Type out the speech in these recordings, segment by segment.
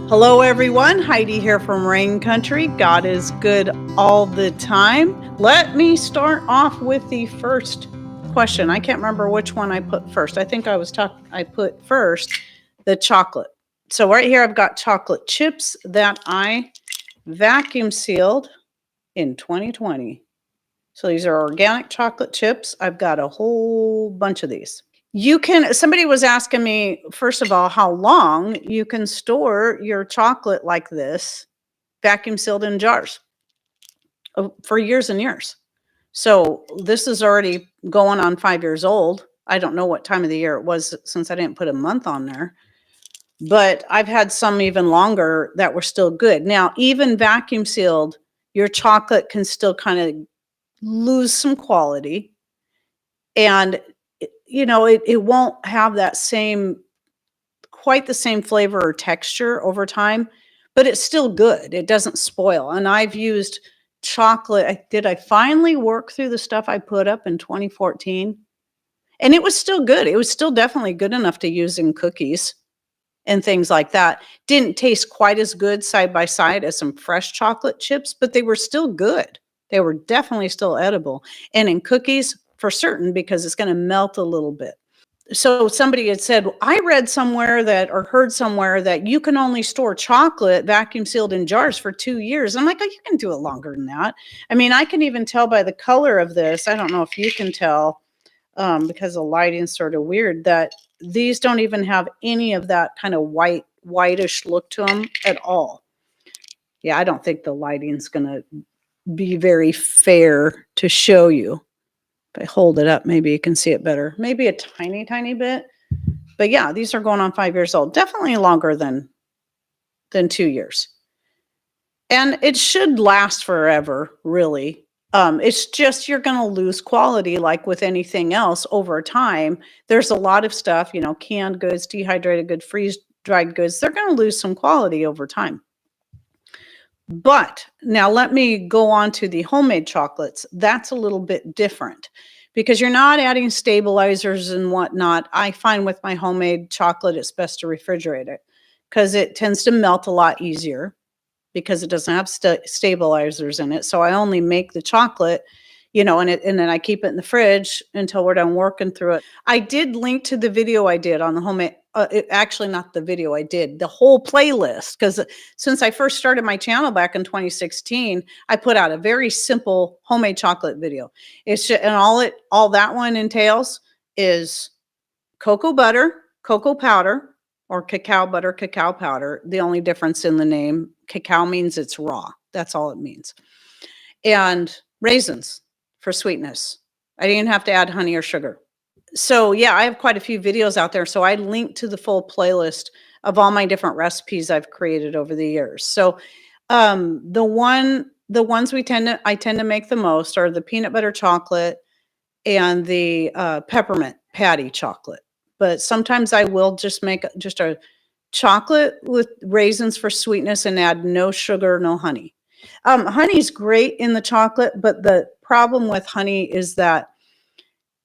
Hello everyone, Heidi here from Rain Country. God is good all the time. Let me start off with the first question. I can't remember which one I put first. I think I put first the chocolate. So right here I've got chocolate chips that I vacuum sealed in 2020. So these are organic chocolate chips. I've got a whole bunch of these. Somebody was asking me, first of all, how long you can store your chocolate like this, vacuum sealed in jars for years and years. So this is already going on 5 years old. I don't know what time of the year it was since I didn't put a month on there, but I've had some even longer that were still good. Now, even vacuum sealed, your chocolate can still kind of lose some quality, and it won't have that quite the same flavor or texture over time, but it's still good. It doesn't spoil. And I've used chocolate. I finally work through the stuff I put up in 2014? And it was still good. It was still definitely good enough to use in cookies and things like that. Didn't taste quite as good side by side as some fresh chocolate chips, but they were still good. They were definitely still edible. And in cookies, for certain, because it's going to melt a little bit. So somebody had said, I read somewhere or heard somewhere that you can only store chocolate vacuum sealed in jars for 2 years. I'm like, oh, you can do it longer than that. I mean, I can even tell by the color of this. I don't know if you can tell because the lighting's sort of weird, that these don't even have any of that kind of whitish look to them at all. Yeah, I don't think the lighting's going to be very fair to show you. If I hold it up, maybe you can see it better. Maybe a tiny, tiny bit. But yeah, these are going on 5 years old. Definitely longer than 2 years. And it should last forever, really. It's just you're going to lose quality like with anything else over time. There's a lot of stuff, canned goods, dehydrated goods, freeze-dried goods. They're going to lose some quality over time. But now let me go on to the homemade chocolates. That's a little bit different because you're not adding stabilizers and whatnot. I find with my homemade chocolate, it's best to refrigerate it because it tends to melt a lot easier because it doesn't have stabilizers in it. So I only make the chocolate, and then I keep it in the fridge until we're done working through it. I did link to the video I did on the homemade. Actually, not the video I did, the whole playlist, because since I first started my channel back in 2016, I put out a very simple homemade chocolate video. It's just, and all that one entails is cocoa butter, cocoa powder, or cacao butter, cacao powder. The only difference in the name, cacao means it's raw. That's all it means. And raisins for sweetness. I didn't have to add honey or sugar. So yeah, I have quite a few videos out there. So I linked to the full playlist of all my different recipes I've created over the years. So the ones I tend to make the most are the peanut butter chocolate and the peppermint patty chocolate. But sometimes I will just make just a chocolate with raisins for sweetness and add no sugar, no honey. Honey's great in the chocolate, but the problem with honey is that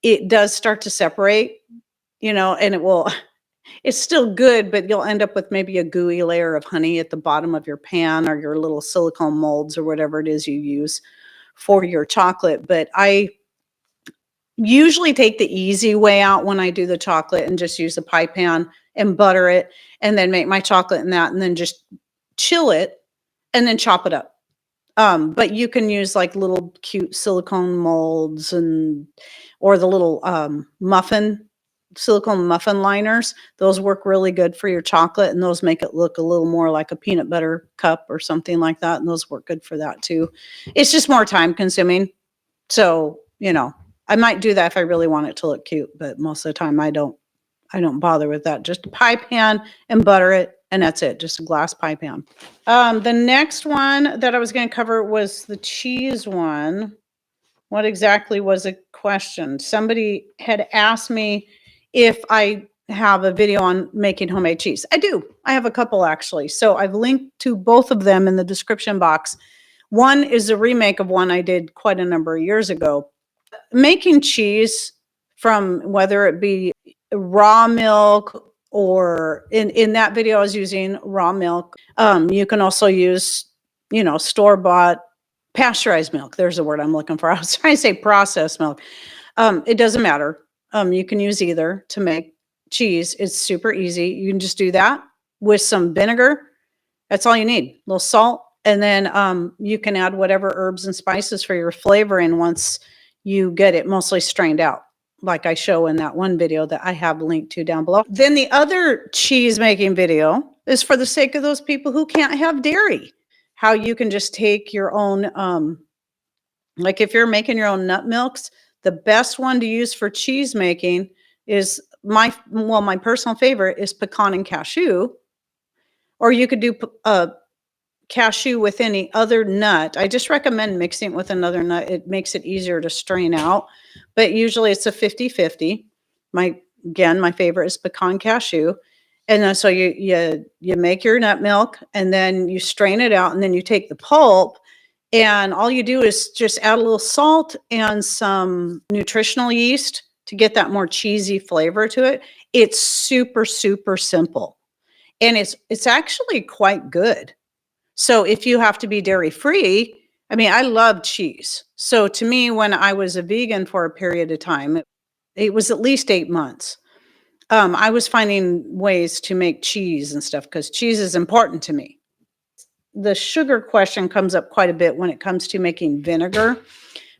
it does start to separate, and it's still good, but you'll end up with maybe a gooey layer of honey at the bottom of your pan or your little silicone molds or whatever it is you use for your chocolate. But I usually take the easy way out when I do the chocolate and just use a pie pan and butter it and then make my chocolate in that and then just chill it and then chop it up. But you can use like little cute silicone molds or the little silicone muffin liners. Those work really good for your chocolate, and those make it look a little more like a peanut butter cup or something like that. And those work good for that too. It's just more time consuming. So, I might do that if I really want it to look cute, but most of the time I don't bother with that. Just a pie pan and butter it. And that's it, just a glass pie pan. The next one that I was going to cover was the cheese one. What exactly was the question? Somebody had asked me if I have a video on making homemade cheese. I do. I have a couple actually. So I've linked to both of them in the description box. One is a remake of one I did quite a number of years ago. Making cheese from whether it be raw milk or in that video, I was using raw milk. You can also use, store-bought pasteurized milk. There's the word I'm looking for. I was trying to say processed milk. It doesn't matter. You can use either to make cheese. It's super easy. You can just do that with some vinegar. That's all you need. A little salt. And then you can add whatever herbs and spices for your flavoring once you get it mostly strained out, like I show in that one video that I have linked to down below. Then the other cheese making video is for the sake of those people who can't have dairy. How you can just take your own, like if you're making your own nut milks, the best one to use for cheese making is my personal favorite is pecan and cashew. Or you could do cashew with any other nut. I just recommend mixing it with another nut. It makes it easier to strain out, but usually it's a 50-50. My favorite is pecan cashew. And then so you make your nut milk and then you strain it out and then you take the pulp and all you do is just add a little salt and some nutritional yeast to get that more cheesy flavor to it. It's super, super simple. And it's actually quite good. So if you have to be dairy free, I mean, I love cheese. So to me, when I was a vegan for a period of time, it was at least 8 months. I was finding ways to make cheese and stuff because cheese is important to me. The sugar question comes up quite a bit when it comes to making vinegar.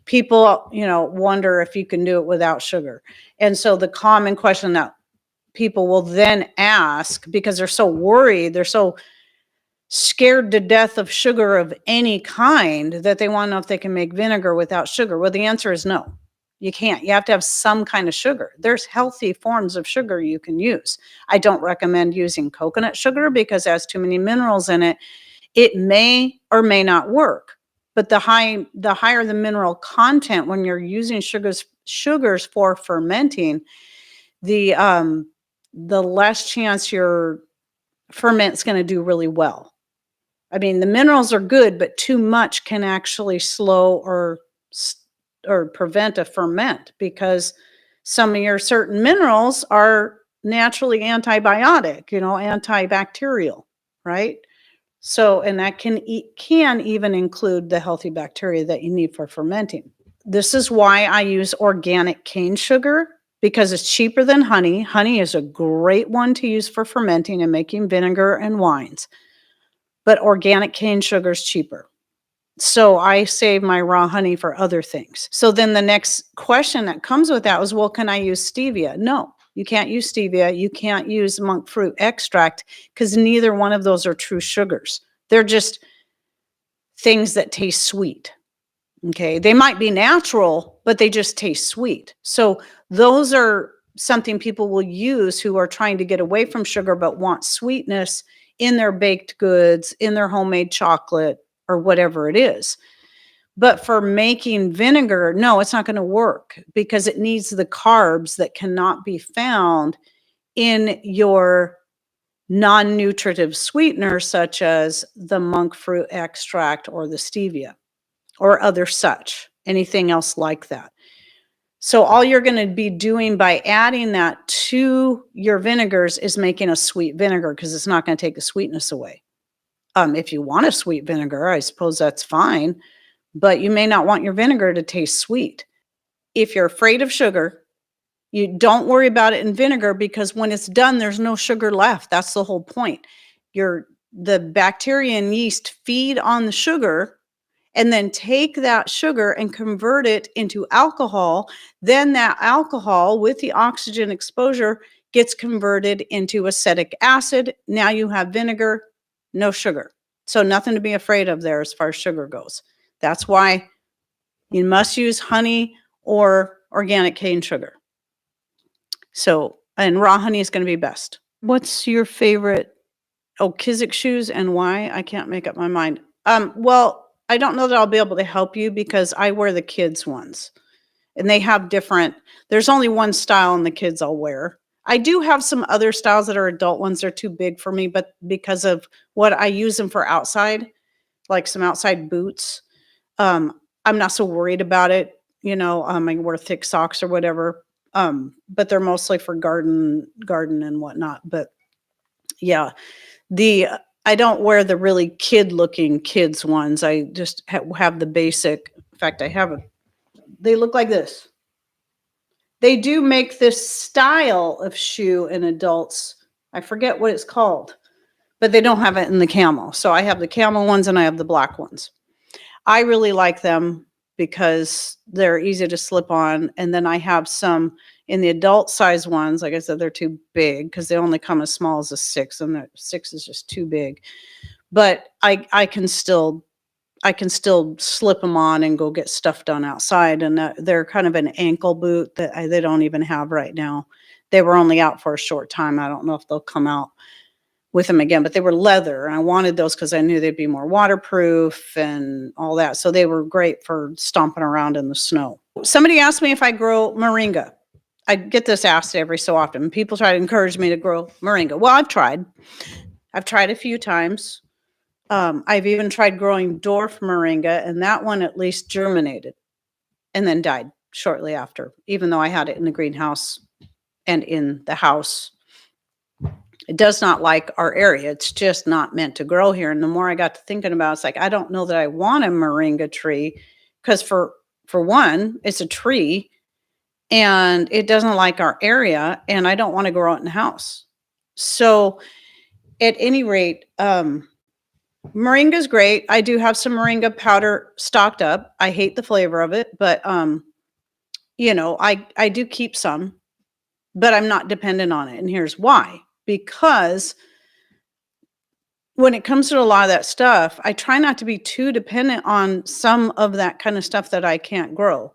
People, wonder if you can do it without sugar. And so the common question that people will then ask, because they're so worried, they're so scared to death of sugar of any kind, that they want to know if they can make vinegar without sugar. Well, the answer is no. You can't. You have to have some kind of sugar. There's healthy forms of sugar you can use. I don't recommend using coconut sugar because it has too many minerals in it. It may or may not work. But the higher the mineral content when you're using sugars for fermenting, the less chance your ferment's going to do really well. I mean, the minerals are good, but too much can actually slow or prevent a ferment because some of your certain minerals are naturally antibiotic, antibacterial, right? So, and that can even include the healthy bacteria that you need for fermenting. This is why I use organic cane sugar because it's cheaper than honey. Honey is a great one to use for fermenting and making vinegar and wines, but organic cane sugar is cheaper. So I save my raw honey for other things. So then the next question that comes with that was, well, can I use stevia? No, you can't use stevia. You can't use monk fruit extract because neither one of those are true sugars. They're just things that taste sweet. Okay. They might be natural, but they just taste sweet. So those are something people will use who are trying to get away from sugar but want sweetness in their baked goods, in their homemade chocolate, or whatever it is. But for making vinegar, no, it's not going to work because it needs the carbs that cannot be found in your non-nutritive sweeteners, such as the monk fruit extract or the stevia or other such, anything else like that. So all you're going to be doing by adding that to your vinegars is making a sweet vinegar because it's not going to take the sweetness away. If you want a sweet vinegar, I suppose that's fine, but you may not want your vinegar to taste sweet. If you're afraid of sugar, you don't worry about it in vinegar because when it's done, there's no sugar left. That's the whole point. The bacteria and yeast feed on the sugar and then take that sugar and convert it into alcohol. Then that alcohol with the oxygen exposure gets converted into acetic acid. Now you have vinegar, no sugar. So nothing to be afraid of there as far as sugar goes. That's why you must use honey or organic cane sugar. So, and raw honey is going to be best. What's your favorite? Oh, Kizik shoes and why? I can't make up my mind. Well, I don't know that I'll be able to help you because I wear the kids' ones and they have there's only one style in the kids I'll wear. I do have some other styles that are adult ones. They're too big for me, but because of what I use them for outside, like some outside boots, I'm not so worried about it. I wear thick socks or whatever. but they're mostly for garden and whatnot. But yeah, the I don't wear the really kid-looking kids ones. I just have the basic. In fact, I have a. They look like this. They do make this style of shoe in adults. I forget what it's called, but they don't have it in the camel. So I have the camel ones and I have the black ones. I really like them because they're easy to slip on. And then I have some in the adult size ones. Like I said, they're too big because they only come as small as a 6, and the 6 is just too big. But I can still slip them on and go get stuff done outside. And they're kind of an ankle boot that they don't even have right now. They were only out for a short time. I don't know if they'll come out with them again, but they were leather. And I wanted those because I knew they'd be more waterproof and all that. So they were great for stomping around in the snow. Somebody asked me if I grow moringa. I get this asked every so often. People try to encourage me to grow moringa. Well, I've tried a few times. I've even tried growing dwarf moringa, and that one at least germinated and then died shortly after, even though I had it in the greenhouse and in the house. It does not like our area. It's just not meant to grow here. And the more I got to thinking about it, it's like, I don't know that I want a moringa tree because for one, it's a tree and it doesn't like our area, and I don't want to grow it in the house. So at any rate, moringa is great. I do have some moringa powder stocked up. I hate the flavor of it, but I do keep some, but I'm not dependent on it. And here's why. Because when it comes to a lot of that stuff, I try not to be too dependent on some of that kind of stuff that I can't grow,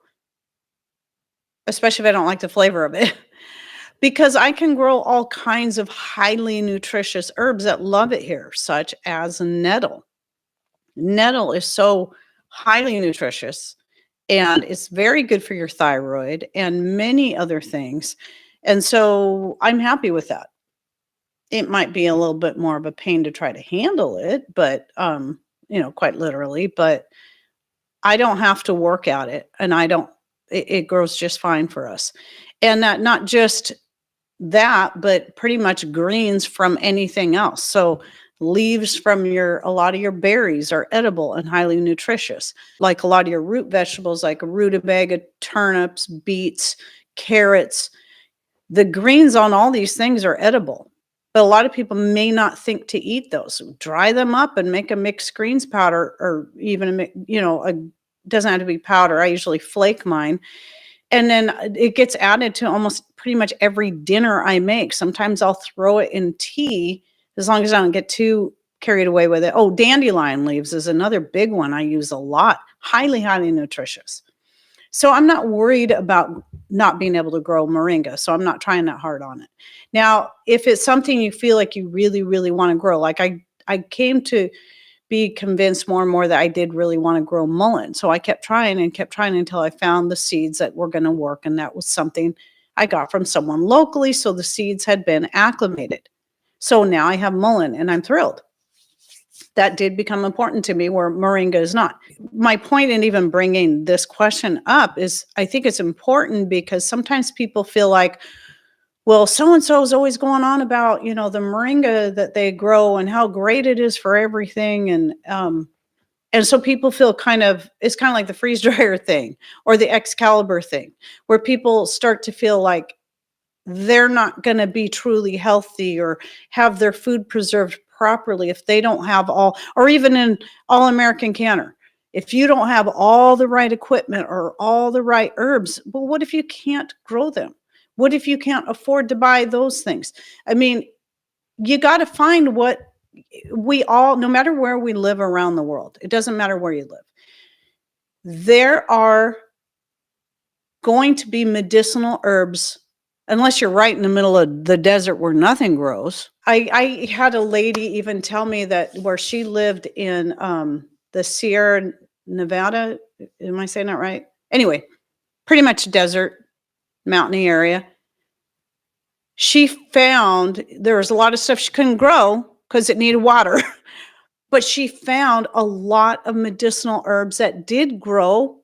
especially if I don't like the flavor of it. Because I can grow all kinds of highly nutritious herbs that love it here, such as nettle. Nettle is so highly nutritious, and it's very good for your thyroid and many other things. And so I'm happy with that. It might be a little bit more of a pain to try to handle it, but quite literally, but I don't have to work at it, and it grows just fine for us. And that not just that, but pretty much greens from anything else. So leaves from a lot of your berries are edible and highly nutritious. Like a lot of your root vegetables, like a rutabaga, turnips, beets, carrots, the greens on all these things are edible. But a lot of people may not think to eat those. Dry them up and make a mixed greens powder, or even doesn't have to be powder. I usually flake mine. And then it gets added to almost pretty much every dinner I make. Sometimes I'll throw it in tea, as long as I don't get too carried away with it. Oh, dandelion leaves is another big one I use a lot. Highly, highly nutritious. So I'm not worried about not being able to grow moringa. So I'm not trying that hard on it. Now, if it's something you feel like you really, really want to grow, like I came to be convinced more and more that I did really want to grow mullein. So I kept trying until I found the seeds that were going to work. And that was something I got from someone locally. So the seeds had been acclimated. So now I have mullein and I'm thrilled. That did become important to me, where moringa is not. My point in even bringing this question up is I think it's important because sometimes people feel like, well, so-and-so is always going on about, the moringa that they grow and how great it is for everything. And so people feel it's kind of like the freeze dryer thing or the Excalibur thing, where people start to feel like they're not going to be truly healthy or have their food preserved properly if they don't have or even in All American Canner, if you don't have all the right equipment or all the right herbs, well, what if you can't grow them? What if you can't afford to buy those things? I mean, you got to find what no matter where we live around the world, it doesn't matter where you live, there are going to be medicinal herbs, unless you're right in the middle of the desert where nothing grows. I had a lady even tell me that where she lived in the Sierra Nevada, am I saying that right? Anyway, pretty much desert, mountainy area. She found there was a lot of stuff she couldn't grow because it needed water, but she found a lot of medicinal herbs that did grow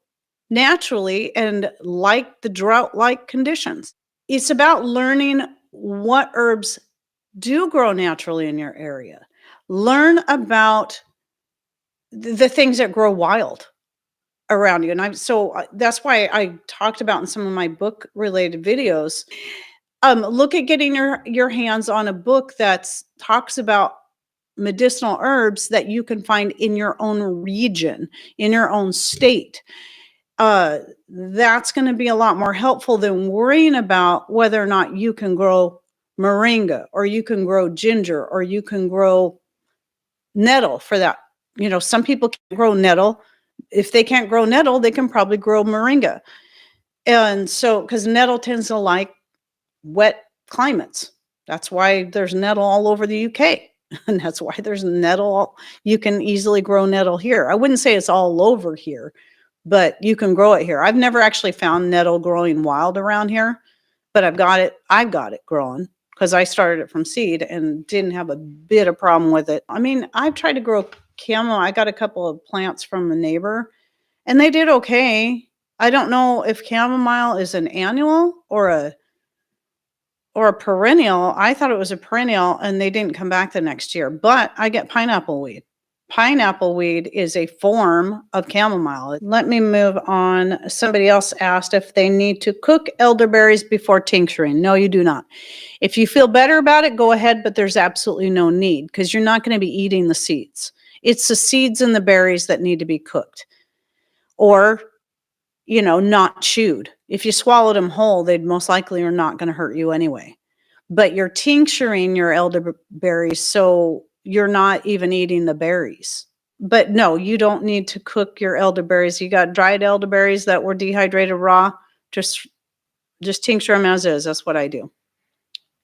naturally and like the drought-like conditions. It's about learning what herbs do grow naturally in your area. Learn about the things that grow wild around you. And that's why I talked about in some of my book related videos. Look at getting your hands on a book that talks about medicinal herbs that you can find in your own region, in your own state. That's going to be a lot more helpful than worrying about whether or not you can grow moringa or you can grow ginger or you can grow nettle for that. Some people can't grow nettle. If they can't grow nettle, they can probably grow moringa. And so, because nettle tends to like wet climates. That's why there's nettle all over the UK. And that's why there's nettle. You can easily grow nettle here. I wouldn't say it's all over here, but you can grow it here. I've never actually found nettle growing wild around here, but I've got it growing because I started it from seed and didn't have a bit of problem with it. I mean, I've tried to grow chamomile. I got a couple of plants from a neighbor and they did okay. I don't know if chamomile is an annual or a perennial. I thought it was a perennial and they didn't come back the next year, but I get pineapple weed. Pineapple weed is a form of chamomile. Let me move on. Somebody else asked if they need to cook elderberries before tincturing. No, you do not. If you feel better about it, go ahead, but there's absolutely no need because you're not going to be eating the seeds. It's the seeds and the berries that need to be cooked or, not chewed. If you swallowed them whole, they'd most likely are not going to hurt you anyway. But you're tincturing your elderberries, so you're not even eating the berries. But no, you don't need to cook your elderberries. You got dried elderberries that were dehydrated raw. Just tincture them as is. That's what I do.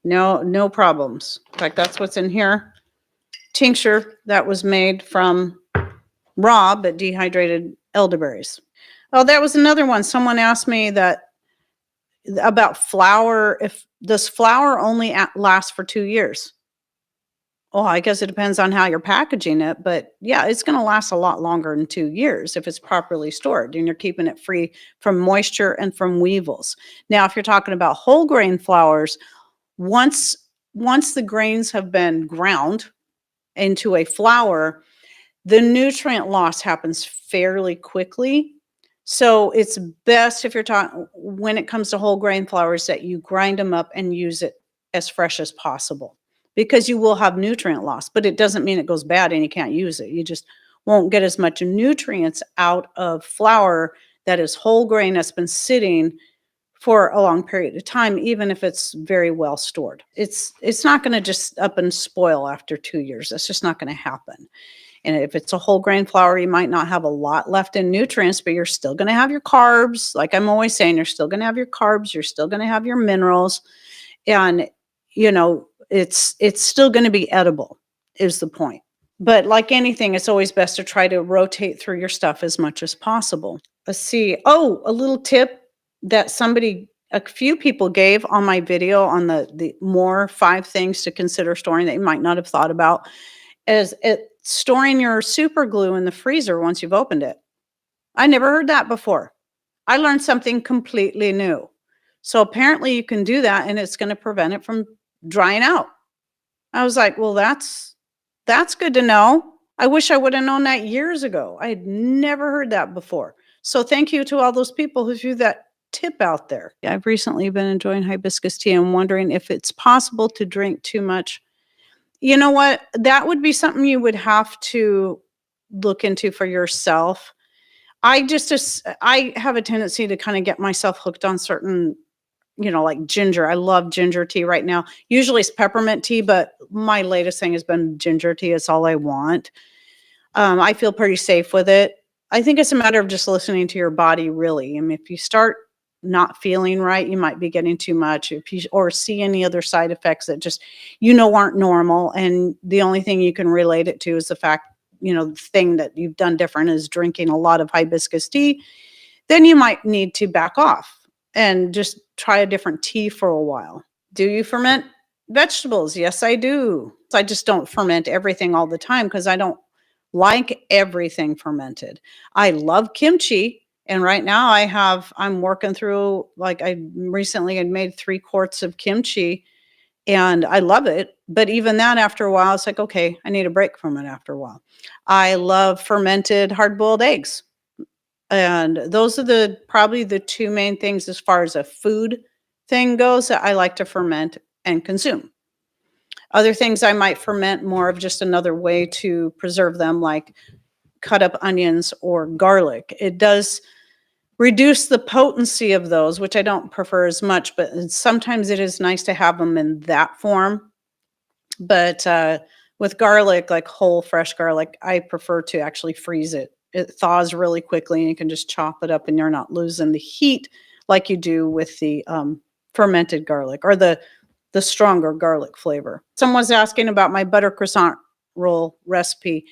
No problems. In fact, that's what's in here. Tincture that was made from raw but dehydrated elderberries. Oh, that was another one. Someone asked me about flour. Does flour only last for 2 years? Oh, I guess it depends on how you're packaging it, but yeah, it's going to last a lot longer than 2 years if it's properly stored and you're keeping it free from moisture and from weevils. Now, if you're talking about whole grain flours, once the grains have been ground into a flour, the nutrient loss happens fairly quickly. So it's best if you're talking when it comes to whole grain flours that you grind them up and use it as fresh as possible because you will have nutrient loss, but it doesn't mean it goes bad and you can't use it. You just won't get as much nutrients out of flour that is whole grain that's been sitting for a long period of time, even if it's very well stored. It's not going to just up and spoil after 2 years. That's just not going to happen. And if it's a whole grain flour, you might not have a lot left in nutrients, but you're still going to have your carbs. Like I'm always saying, you're still going to have your carbs. You're still going to have your minerals. And, it's still going to be edible is the point. But like anything, it's always best to try to rotate through your stuff as much as possible. Let's see. Oh, a little tip that a few people gave on my video on the more 5 things to consider storing that you might not have thought about is storing your super glue in the freezer once you've opened it. I never heard that before. I learned something completely new. So apparently you can do that and it's going to prevent it from drying out. I was like, well, that's good to know. I wish I would have known that years ago. I had never heard that before. So thank you to all those people who threw that tip out there. I've recently been enjoying hibiscus tea and wondering if it's possible to drink too much. You know what? That would be something you would have to look into for yourself. I have a tendency to kind of get myself hooked on certain, like ginger. I love ginger tea right now. Usually it's peppermint tea, but my latest thing has been ginger tea. It's all I want. I feel pretty safe with it. I think it's a matter of just listening to your body, really. I mean, if you start not feeling right, you might be getting too much. Or see any other side effects that just, aren't normal. And the only thing you can relate it to is the fact, the thing that you've done different is drinking a lot of hibiscus tea, then you might need to back off and just try a different tea for a while. Do you ferment vegetables? Yes, I do. I just don't ferment everything all the time because I don't like everything fermented. I love kimchi. And right now I'm working through, like, I recently had made 3 quarts of kimchi and I love it. But even that, after a while, it's like, okay, I need a break from it after a while. I love fermented hard boiled eggs. And those are probably the 2 main things as far as a food thing goes that I like to ferment and consume. Other things I might ferment more of just another way to preserve them, like cut up onions or garlic. It does reduce the potency of those, which I don't prefer as much, but sometimes it is nice to have them in that form. But with garlic, like whole fresh garlic, I prefer to actually freeze it. It thaws really quickly and you can just chop it up and you're not losing the heat like you do with the fermented garlic or the stronger garlic flavor. Someone's asking about my butter croissant roll recipe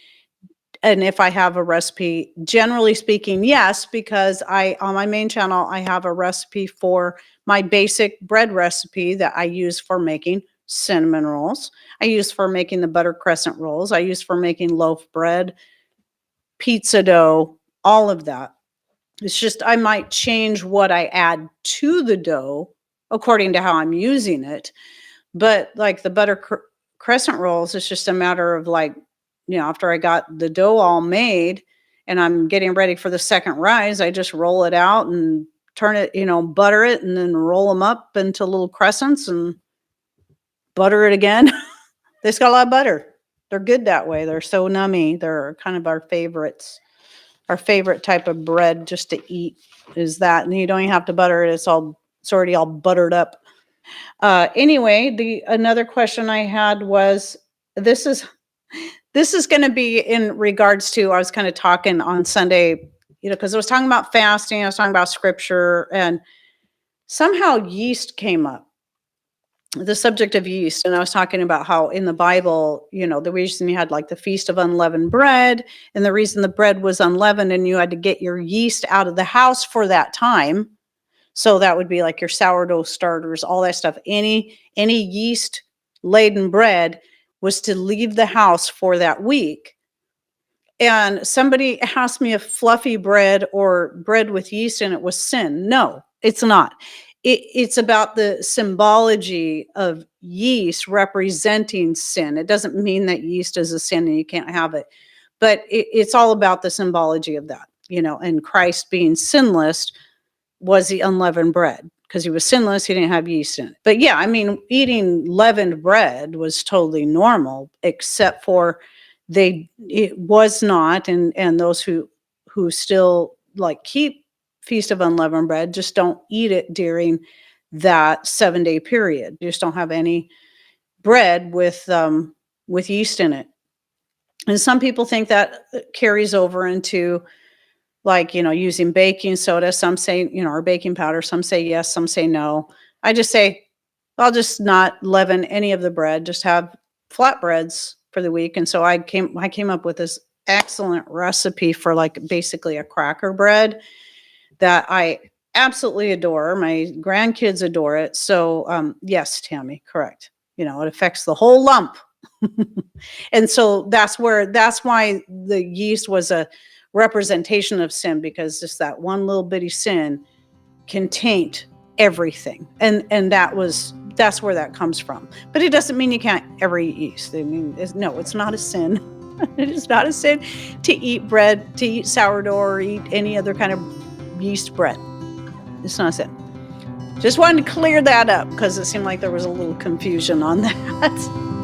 and if I have a recipe. Generally speaking, yes, because on my main channel, I have a recipe for my basic bread recipe that I use for making cinnamon rolls. I use for making the butter crescent rolls. I use for making loaf bread, pizza dough, all of that. It's just I might change what I add to the dough according to how I'm using it. But like the butter crescent rolls, it's just a matter of, like, after I got the dough all made and I'm getting ready for the second rise, I just roll it out and turn it, butter it and then roll them up into little crescents and butter it again. They got a lot of butter. They're good that way. They're so nummy. They're kind of our favorites. Our favorite type of bread just to eat is that. And you don't even have to butter it. It's already all buttered up. Anyway, another question I had was, this is going to be in regards to, I was kind of talking on Sunday, because I was talking about fasting, I was talking about scripture, and somehow yeast came up, the subject of yeast. And I was talking about how in the Bible, the reason you had like the Feast of Unleavened Bread, and the reason the bread was unleavened and you had to get your yeast out of the house for that time. So that would be like your sourdough starters, all that stuff. Any yeast laden bread was to leave the house for that week. And somebody asked me if fluffy bread or bread with yeast in it was sin. No, it's not. It's about the symbology of yeast representing sin. It doesn't mean that yeast is a sin and you can't have it, but it's all about the symbology of that, and Christ being sinless was the unleavened bread. Because he was sinless, he didn't have yeast in it. But yeah, I mean, eating leavened bread was totally normal, except for it was not, and those who still like keep Feast of Unleavened Bread just don't eat it during that 7-day period. You just don't have any bread with yeast in it. And some people think that carries over into, like, using baking soda. Some say, or baking powder. Some say yes, some say no. I just say, I'll just not leaven any of the bread, just have flatbreads for the week. And so I came up with this excellent recipe for, like, basically a cracker bread that I absolutely adore. My grandkids adore it. So yes, Tammy, correct. It affects the whole lump. And so that's why the yeast was a representation of sin, because just that one little bitty sin can taint everything. And that's where that comes from. But it doesn't mean you can't ever eat yeast. I mean, it's not a sin. It is not a sin to eat bread, to eat sourdough, or eat any other kind of yeast bread. It's not a sin. Just wanted to clear that up because it seemed like there was a little confusion on that.